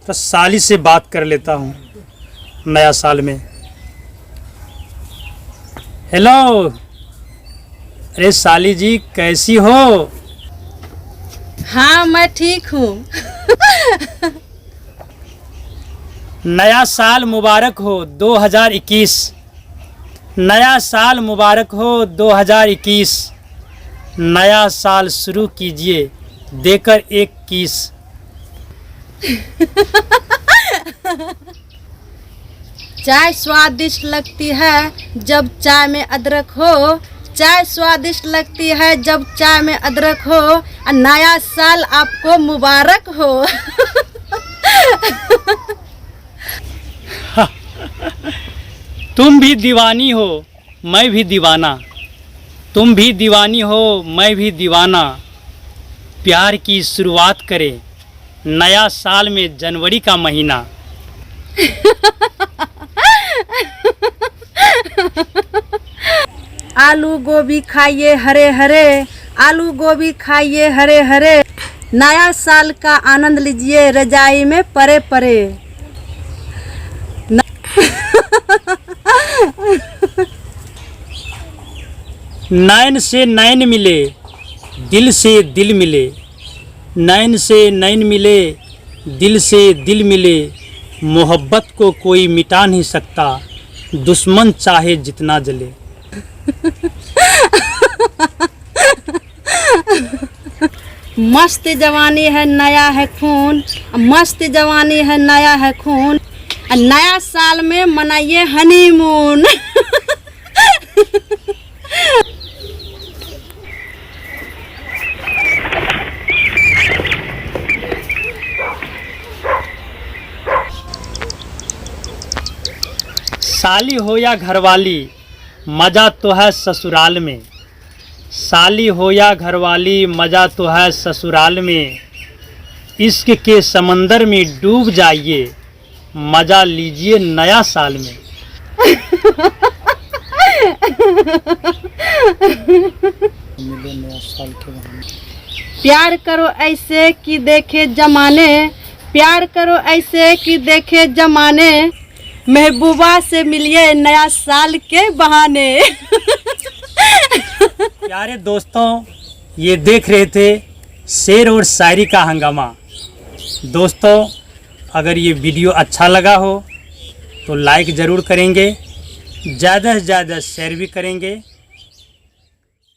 तो साली से बात कर लेता हूँ नया साल में। हेलो, अरे साली जी कैसी हो? हाँ मैं ठीक हूँ। नया साल मुबारक हो 2021। नया साल मुबारक हो 2021। नया साल शुरू कीजिए देकर एक किस। चाय स्वादिष्ट लगती है जब चाय में अदरक हो। चाय स्वादिष्ट लगती है जब चाय में अदरक हो। और नया साल आपको मुबारक हो। तुम भी दीवानी हो मैं भी दीवाना। तुम भी दीवानी हो मैं भी दीवाना। प्यार की शुरुआत करें नया साल में जनवरी का महीना। आलू गोभी खाइए हरे हरे। आलू गोभी खाइए हरे हरे। नया साल का आनंद लीजिए रजाई में परे परे। नैन से नैन मिले दिल से दिल मिले। नैन से नैन मिले दिल से दिल मिले। मोहब्बत को कोई मिटा नहीं सकता दुश्मन चाहे जितना जले। मस्त जवानी है नया है खून। मस्त जवानी है नया है खून। नया साल में मनाइए हनीमून। साली हो या घरवाली मज़ा तो है ससुराल में। साली हो या घरवाली मज़ा तो है ससुराल में। इश्क के समंदर में डूब जाइए मज़ा लीजिए नया साल में। प्यार करो ऐसे कि देखे जमाने। प्यार करो ऐसे कि देखे जमाने। महबूबा से मिलिए नया साल के बहाने। प्यारे दोस्तों, ये देख रहे थे शेर और शायरी का हंगामा। दोस्तों, अगर ये वीडियो अच्छा लगा हो तो लाइक ज़रूर करेंगे, ज़्यादा से ज़्यादा शेयर भी करेंगे।